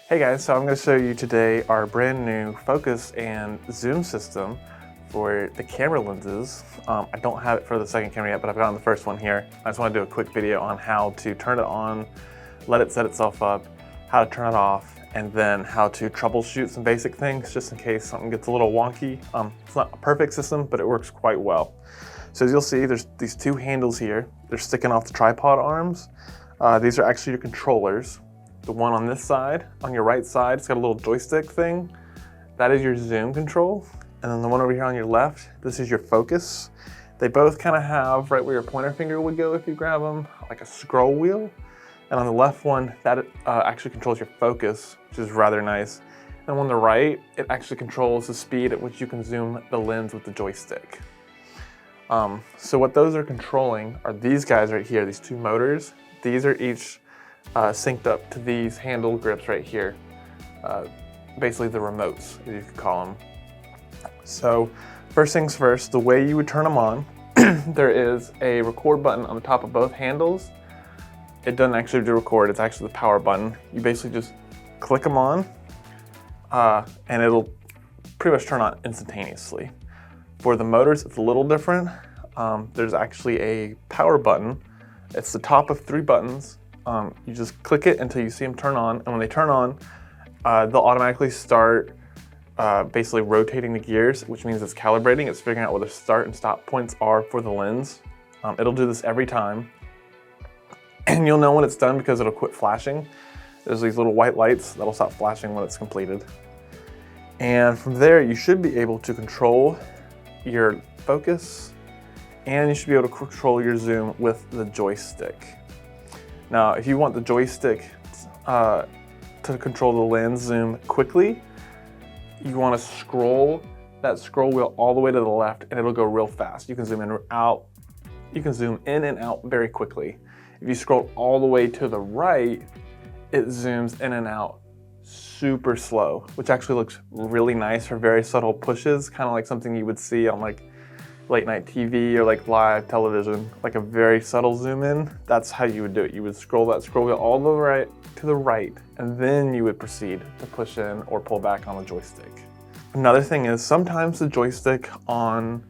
Hey guys, so I'm going to show you today our brand new focus and zoom system for the camera lenses. I don't have it for the second camera yet, but I've got on the first one here. I just want to do a quick video on how to turn it on, let it set itself up, how to turn it off, and then how to troubleshoot some basic things just in case something gets a little wonky. It's not a perfect system, but it works quite well. So as you'll see, there's these two handles here. They're sticking off the tripod arms. These are actually your controllers. The one on this side, on your right side, it's got a little joystick thing. That is your zoom control. And then the one over here on your left, this is your focus. They both kind of have, right where your pointer finger would go if you grab them, like a scroll wheel. And on the left one, that actually controls your focus, which is rather nice. And on the right, it actually controls the speed at which you can zoom the lens with the joystick. So what those are controlling are these guys right here, these two motors. These are each synced up to these handle grips right here. Basically the remotes, as you could call them. So first things first, the way you would turn them on, there is a record button on the top of both handles. It doesn't actually do record, it's actually the power button. You basically just click them on and it'll pretty much turn on instantaneously. For the motors, it's a little different. There's actually a power button. It's the top of 3 buttons. You just click it until you see them turn on, and when they turn on, they'll automatically start basically rotating the gears, which means it's calibrating. It's figuring out where the start and stop points are for the lens. It'll do this every time, and you'll know when it's done because it'll quit flashing. There's these little white lights that'll stop flashing when it's completed. And from there, you should be able to control your focus, and you should be able to control your zoom with the joystick. Now, if you want the joystick to control the lens zoom quickly, you want to scroll that scroll wheel all the way to the left and it'll go real fast. You can zoom in out, you can zoom in and out very quickly. If you scroll all the way to the right, it zooms in and out super slow, which actually looks really nice for very subtle pushes, kind of like something you would see on like late night TV or like live television, like a very subtle zoom in. That's how you would do it. You would scroll that scroll wheel all the way to the right, and then you would proceed to push in or pull back on the joystick. Another thing is sometimes the joystick on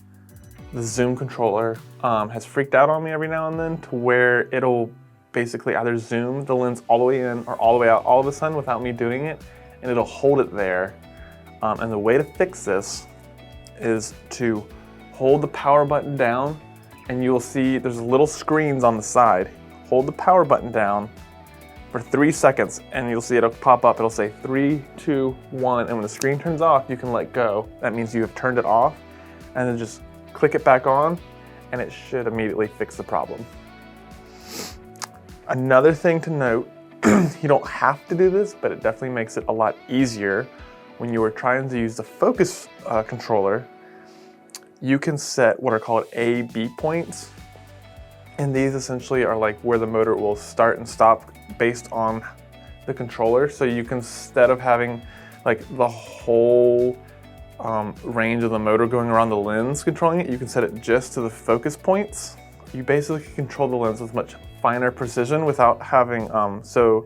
the zoom controller has freaked out on me every now and then to where it'll basically either zoom the lens all the way in or all the way out all of a sudden without me doing it, and it'll hold it there. And the way to fix this is to hold the power button down, and you will see there's little screens on the side. Hold the power button down for 3 seconds and you'll see it'll pop up. It'll say 3, 2, 1, and when the screen turns off, you can let go. That means you have turned it off, and then just click it back on and it should immediately fix the problem. Another thing to note, you don't have to do this, but it definitely makes it a lot easier when you are trying to use the focus controller. You can set what are called A/B points, and these essentially are like where the motor will start and stop based on the controller. So you can, instead of having like the whole range of the motor going around the lens controlling it, you can set it just to the focus points. You basically control the lens with much finer precision without having, so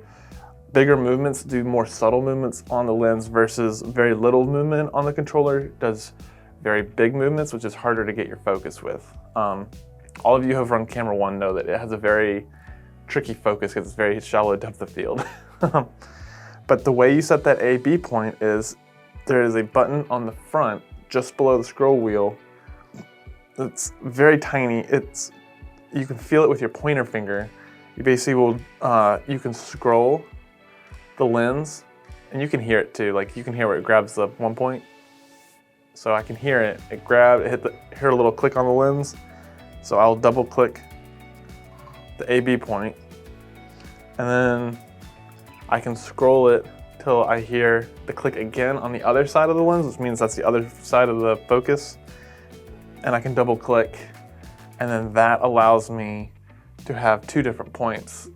bigger movements do more subtle movements on the lens versus very little movement on the controller does very big movements, which is harder to get your focus with. All of you who have run Camera One know that it has a very tricky focus because it's very shallow depth of field. But the way you set that A/B point is there is a button on the front just below the scroll wheel. It's very tiny. You can feel it with your pointer finger. You basically will, you can scroll the lens, and you can hear it too. Like you can hear where it grabs the one point. So I can hear it. It grabbed, heard a little click on the lens. So I'll double click the A/B point, and then I can scroll it till I hear the click again on the other side of the lens, which means that's the other side of the focus. And I can double click, and then that allows me to have 2 different points.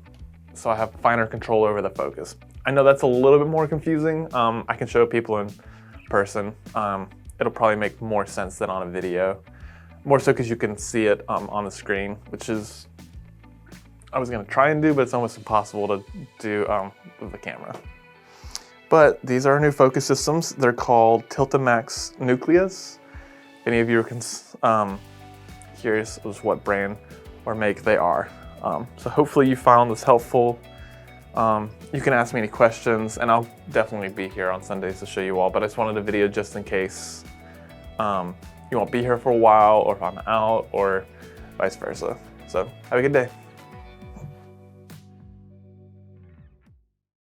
So I have finer control over the focus. I know that's a little bit more confusing. I can show people in person. It'll probably make more sense than on a video. More so because you can see it on the screen, which is I was gonna try and do, but it's almost impossible to do with the camera. But these are new focus systems. They're called Tilta Max Nucleus. If any of you are curious as what brand or make they are. So hopefully you found this helpful. You can ask me any questions, and I'll definitely be here on Sundays to show you all, but I just wanted a video just in case you won't be here for a while, or if I'm out, or vice versa. So have a good day.